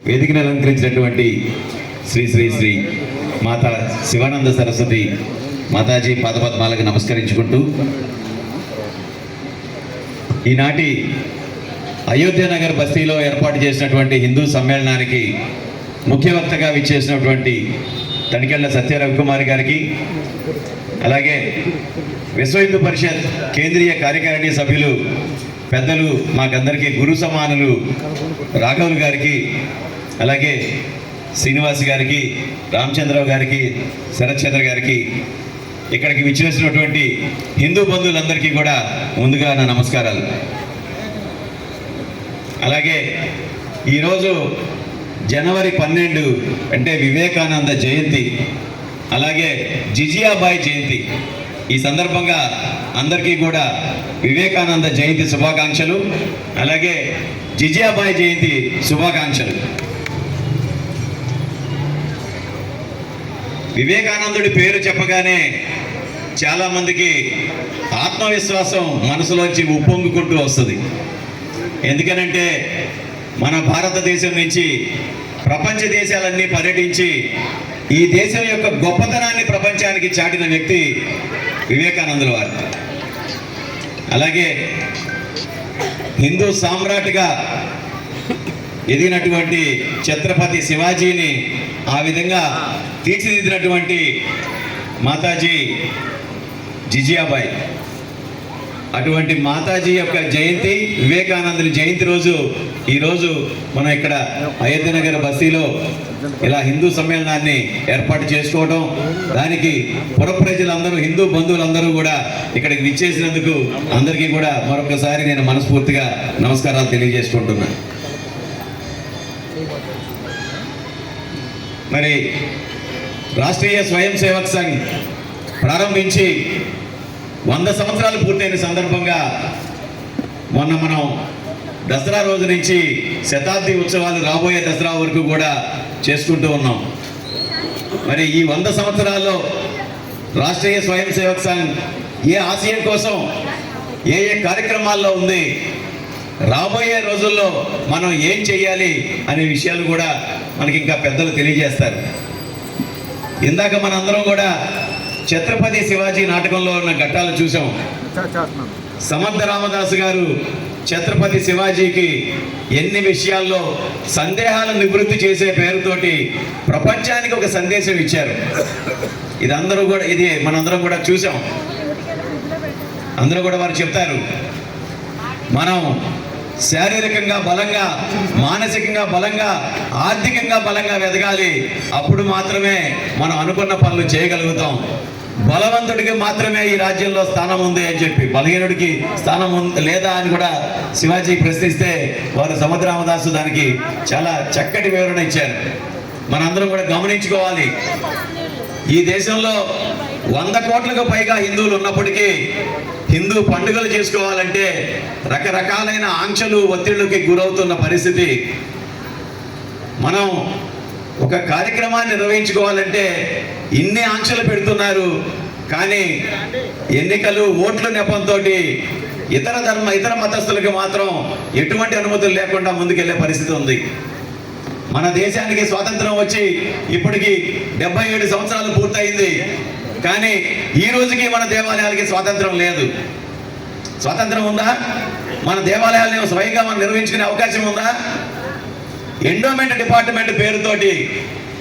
వేదికను అలంకరించినటువంటి శ్రీ శ్రీ శ్రీ మాతా శివానంద సరస్వతి మాతాజీ పాదపద్మాలకు నమస్కరించుకుంటూ ఈనాటి అయోధ్య నగర్ బస్తీలో ఏర్పాటు చేసినటువంటి హిందూ సమ్మేళనానికి ముఖ్య వక్తగా విచ్చేసినటువంటి తనికెళ్ల సత్య రవికుమార్ గారికి, అలాగే విశ్వ హిందూ పరిషత్ కేంద్రీయ కార్యకారిణి సభ్యులు పెద్దలు మాకందరికీ గురు సమానులు రాఘవులు గారికి, అలాగే శ్రీనివాస్ గారికి, రామచంద్రరావు గారికి, శరత్చంద్ర గారికి, ఇక్కడికి విచ్చేసినటువంటి హిందూ బంధువులందరికీ కూడా ముందుగా నా నమస్కారాలు. అలాగే ఈరోజు జనవరి 12 అంటే వివేకానంద జయంతి, అలాగే జిజియాబాయి జయంతి. ఈ సందర్భంగా అందరికీ కూడా వివేకానంద జయంతి శుభాకాంక్షలు, అలాగే జిజియాబాయి జయంతి శుభాకాంక్షలు. వివేకానందుడి పేరు చెప్పగానే చాలామందికి ఆత్మవిశ్వాసం మనసులోంచి ఉప్పొంగుకుంటూ వస్తుంది. ఎందుకనంటే మన భారతదేశం నుంచి ప్రపంచ దేశాలన్నీ పర్యటించి ఈ దేశం యొక్క గొప్పతనాన్ని ప్రపంచానికి చాటిన వ్యక్తి వివేకానందుల వారు. అలాగే హిందూ సామ్రాట్గా ఎదిగినటువంటి ఛత్రపతి శివాజీని ఆ విధంగా తీర్చిదిద్దినటువంటి మాతాజీ జిజియాబాయి. అటువంటి మాతాజీ యొక్క జయంతి, వివేకానందుని జయంతి రోజు ఈరోజు మనం ఇక్కడ అయోధ్య నగర్ బస్తీలో ఇలా హిందూ సమ్మేళనాన్ని ఏర్పాటు చేసుకోవడం, దానికి పుర ప్రజలందరూ, హిందూ బంధువులందరూ కూడా ఇక్కడికి విచ్చేసినందుకు అందరికీ కూడా మరొకసారి నేను మనస్ఫూర్తిగా నమస్కారాలు తెలియజేసుకుంటున్నాను. మరి రాష్ట్రీయ స్వయం సేవక్ సంఘ్ ప్రారంభించి 100 సంవత్సరాలు పూర్తయిన సందర్భంగా మొన్న మనం దసరా రోజు నుంచి శతాబ్ది ఉత్సవాలు రాబోయే దసరా వరకు కూడా చేసుకుంటూ ఉన్నాం. మరి ఈ 100 సంవత్సరాల్లో రాష్ట్రీయ స్వయం సేవక్ సంఘ్ ఏ ఆశయం కోసం ఏ కార్యక్రమాల్లో ఉంది, రాబోయే రోజుల్లో మనం ఏం చేయాలి అనే విషయాలు కూడా మనకి ఇంకా పెద్దలు తెలియజేస్తారు. ఇందాక మనందరం కూడా ఛత్రపతి శివాజీ నాటకంలో ఉన్న ఘట్టాలు చూసాం. సమర్థ రామదాసు గారు ఛత్రపతి శివాజీకి ఎన్ని విషయాల్లో సందేహాలను నివృత్తి చేసే పేరుతోటి ప్రపంచానికి ఒక సందేశం ఇచ్చారు. ఇది మనందరం కూడా చూసాం. అందరూ కూడా వారు చెప్తారు, మనం శారీరకంగా బలంగా, మానసికంగా బలంగా, ఆర్థికంగా బలంగా ఎదగాలి. అప్పుడు మాత్రమే మనం అనుకున్న పనులు చేయగలుగుతాం. బలవంతుడికి మాత్రమే ఈ రాజ్యంలో స్థానం ఉంది అని చెప్పి, బలహీనుడికి స్థానం లేదా అని కూడా శివాజీ ప్రశ్నిస్తే వారు సమర్థ రామదాసు దానికి చాలా చక్కటి వివరణ ఇచ్చారు. మనందరం కూడా గమనించుకోవాలి, ఈ దేశంలో 100 కోట్లకు పైగా హిందువులు ఉన్నప్పటికీ హిందూ పండుగలు చేసుకోవాలంటే రకరకాలైన ఆంక్షలు, ఒత్తిళ్లకి గురవుతున్న పరిస్థితి. మనం ఒక కార్యక్రమాన్ని నిర్వహించుకోవాలంటే ఇన్ని ఆంక్షలు పెడుతున్నారు. కానీ ఎన్నికలు, ఓట్ల నెపంతో ఇతర మతస్థులకు మాత్రం ఎటువంటి అనుమతులు లేకుండా ముందుకెళ్లే పరిస్థితి ఉంది. మన దేశానికి స్వాతంత్రం వచ్చి ఇప్పటికి 77 సంవత్సరాలు పూర్తయింది. కానీ ఈ రోజుకి మన దేవాలయాలకి స్వాతంత్రం లేదు. స్వాతంత్రం ఉందా? మన దేవాలయాలను స్వయంగా మనం నిర్వహించుకునే అవకాశం ఉందా? ఎండోమెంట్ డిపార్ట్మెంట్ పేరుతోటి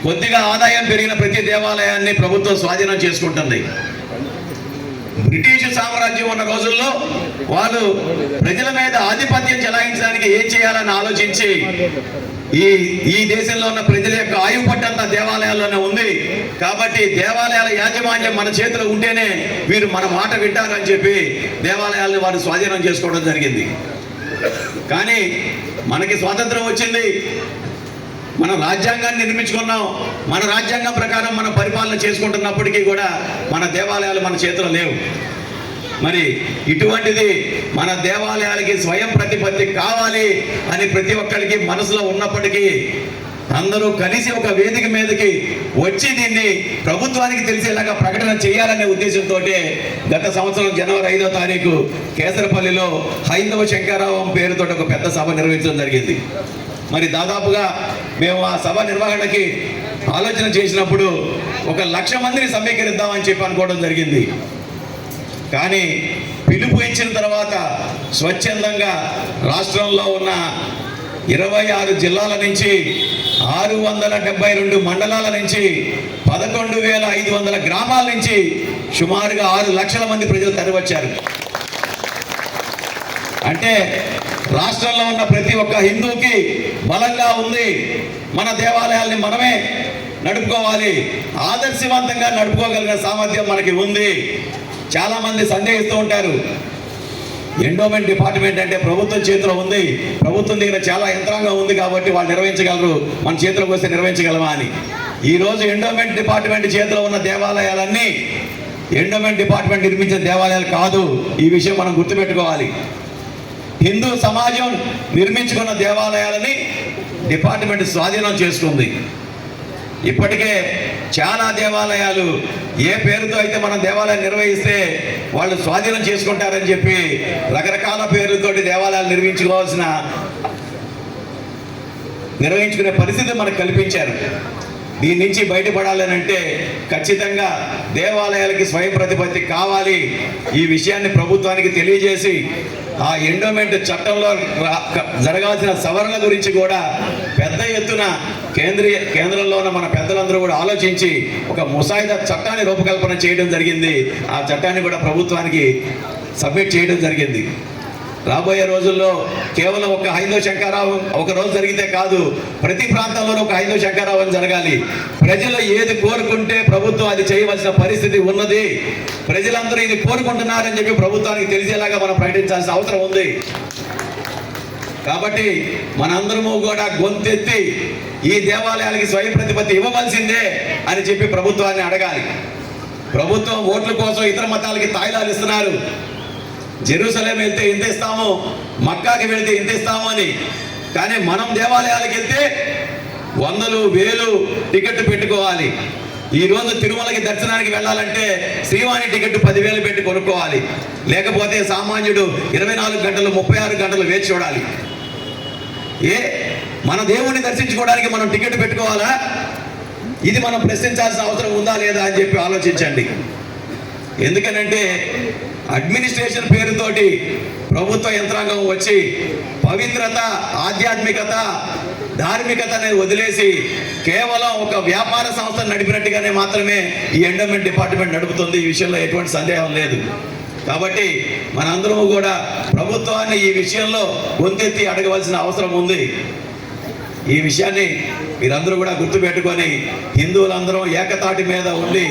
కొద్దిగా ఆదాయం పెరిగిన ప్రతి దేవాలయాన్ని ప్రభుత్వం స్వాధీనం చేసుకుంటుంది. బ్రిటిష్ సామ్రాజ్యం ఉన్న రోజుల్లో వాళ్ళు ప్రజల మీద ఆధిపత్యం చెలాయించడానికి ఏం చేయాలని ఆలోచించి ఈ దేశంలో ఉన్న ప్రజల యొక్క ఆయువు పట్టంతా దేవాలయాల్లోనే ఉంది. కాబట్టి దేవాలయాల యాజమాన్యం మన చేతిలో ఉంటేనే వీరు మన మాట వింటారు అని చెప్పి దేవాలయాలను వారు స్వాధీనం చేసుకోవడం జరిగింది. కానీ మనకి స్వాతంత్రం వచ్చింది, మన రాజ్యాంగాన్ని నిర్మించుకున్నాం. మన రాజ్యాంగం ప్రకారం మనం పరిపాలన చేసుకుంటున్నప్పటికీ కూడా మన దేవాలయాలు మన చేతిలో లేవు. మరి ఇటువంటిది మన దేవాలయాలకి స్వయం ప్రతిపత్తి కావాలి అని ప్రతి ఒక్కరికి మనసులో ఉన్నప్పటికీ అందరూ కలిసి ఒక వేదిక మీదకి వచ్చి దీన్ని ప్రభుత్వానికి తెలిసేలాగా ప్రకటన చేయాలనే ఉద్దేశంతో గత సంవత్సరం జనవరి 5వ తారీఖు కేసరపల్లిలో హైందవ శంకరావం పేరుతో ఒక పెద్ద సభ నిర్వహించడం జరిగింది. మరి దాదాపుగా మేము ఆ సభ నిర్వహణకి ఆలోచన చేసినప్పుడు 1,00,000 మందిని సమీకరిద్దామని చెప్పి అనుకోవడం జరిగింది. కానీ పిలుపు ఇచ్చిన తర్వాత స్వచ్ఛందంగా రాష్ట్రంలో ఉన్న 26 జిల్లాల నుంచి 672 మండలాల నుంచి 11,500 గ్రామాల నుంచి సుమారుగా 6 లక్షల మంది ప్రజలు తరలివచ్చారు. అంటే రాష్ట్రంలో ఉన్న ప్రతి ఒక్క హిందూకి బలంగా ఉంది, మన దేవాలయాల్ని మనమే నడుపుకోవాలి, ఆదర్శవంతంగా నడుపుకోగలిగిన సామర్థ్యం మనకి ఉంది. చాలామంది సందేహిస్తూ ఉంటారు, ఎండోమెంట్ డిపార్ట్మెంట్ అంటే ప్రభుత్వం చేతిలో ఉంది, ప్రభుత్వం దగ్గర చాలా యంత్రాంగం ఉంది కాబట్టి వాళ్ళు నిర్వహించగలరు, మన చేతిలోకి వస్తే నిర్వహించగలమా అని. ఈరోజు ఎండోమెంట్ డిపార్ట్మెంట్ చేతిలో ఉన్న దేవాలయాలన్నీ ఎండోమెంట్ డిపార్ట్మెంట్ నిర్మించిన దేవాలయాలు కాదు. ఈ విషయం మనం గుర్తుపెట్టుకోవాలి. హిందూ సమాజం నిర్మించుకున్న దేవాలయాలని డిపార్ట్మెంట్ స్వాధీనం చేసుకుంది. ఇప్పటికే చాలా దేవాలయాలు ఏ పేరుతో అయితే మనం దేవాలయం నిర్వహిస్తే వాళ్ళు స్వాధీనం చేసుకుంటారని చెప్పి రకరకాల పేర్లతోటి దేవాలయాలు నిర్వహించుకునే పరిస్థితి మనకు కల్పించారు. దీని నుంచి బయటపడాలని అంటే ఖచ్చితంగా దేవాలయాలకి స్వయం ప్రతిపత్తి కావాలి. ఈ విషయాన్ని ప్రభుత్వానికి తెలియజేసి ఆ ఎండోమెంట్ చట్టంలో జరగాల్సిన సవరణ గురించి కూడా పెద్ద ఎత్తున కేంద్రంలో ఉన్న మన పెద్దలందరూ కూడా ఆలోచించి ఒక ముసాయిదా చట్టాన్ని రూపకల్పన చేయడం జరిగింది. ఆ చట్టాన్ని కూడా ప్రభుత్వానికి సబ్మిట్ చేయడం జరిగింది. రాబోయే రోజుల్లో కేవలం ఒక హైందవ శంకరావం ఒక రోజు జరిగితే కాదు, ప్రతి ప్రాంతంలోనూ ఒక హైందవ శంకరావం జరగాలి. ప్రజలు ఏది కోరుకుంటే ప్రభుత్వం అది చేయవలసిన పరిస్థితి ఉన్నది. ప్రజలందరూ ఇది కోరుకుంటున్నారని చెప్పి ప్రభుత్వానికి తెలిసేలాగా మనం ప్రకటించాల్సిన అవసరం ఉంది. కాబట్టి మనందరము కూడా గొంతెత్తి ఈ దేవాలయాలకి స్వయం ప్రతిపత్తి ఇవ్వవలసిందే అని చెప్పి ప్రభుత్వాన్ని అడగాలి. ప్రభుత్వం ఓట్ల కోసం ఇతర మతాలకి తాయిలాలు ఇస్తున్నారు. జెరూసలేం వెళ్తే ఎంత ఇస్తాము, మక్కాకి వెళ్తే ఎంత ఇస్తాము అని. కానీ మనం దేవాలయాలకు వెళ్తే 100,000 టికెట్ పెట్టుకోవాలి. ఈరోజు తిరుమలకి దర్శనానికి వెళ్ళాలంటే శ్రీవాణి టికెట్ 10,000 పెట్టి కొనుక్కోవాలి. లేకపోతే సామాన్యుడు 24 గంటలు 36 గంటలు వేచి చూడాలి. మన దేవుణ్ణి దర్శించుకోవడానికి మనం టికెట్ పెట్టుకోవాలా? ఇది మనం ప్రశ్నించాల్సిన అవసరం ఉందా లేదా అని చెప్పి ఆలోచించండి. ఎందుకనంటే అడ్మినిస్ట్రేషన్ పేరుతోటి ప్రభుత్వ యంత్రాంగం వచ్చి పవిత్రత, ఆధ్యాత్మికత, ధార్మికతని వదిలేసి కేవలం ఒక వ్యాపార సంస్థను నడిపినట్టుగానే మాత్రమే ఈ ఎండోమెంట్ డిపార్ట్మెంట్ నడుపుతుంది. ఈ విషయంలో ఎటువంటి సందేహం లేదు. కాబట్టి మనందరము కూడా ప్రభుత్వాన్ని ఈ విషయంలో గొంతెత్తి అడగవలసిన అవసరం ఉంది. ఈ విషయాన్ని మీరందరూ కూడా గుర్తుపెట్టుకొని హిందువులందరూ ఏకతాటి మీద ఉండి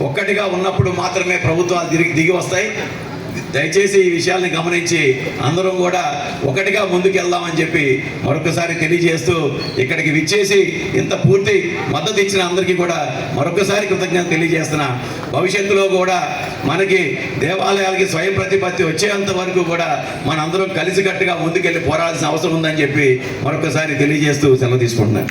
ఒక్కటిగా ఉన్నప్పుడు మాత్రమే ప్రభుత్వాలు దిగి వస్తాయి. దయచేసి ఈ విషయాల్ని గమనించి అందరం కూడా ఒకటిగా ముందుకెళ్దామని చెప్పి మరొకసారి తెలియజేస్తూ ఇక్కడికి విచ్చేసి ఇంత పూర్తి మద్దతు ఇచ్చిన అందరికీ కూడా మరొకసారి కృతజ్ఞత తెలియజేస్తున్నా. భవిష్యత్తులో కూడా మనకి దేవాలయాలకి స్వయం ప్రతిపత్తి వచ్చేంత వరకు కూడా మనందరం కలిసికట్టుగా ముందుకెళ్ళి పోరాడాల్సిన అవసరం ఉందని చెప్పి మరొకసారి తెలియజేస్తూ సెలవు తీసుకుంటున్నాను.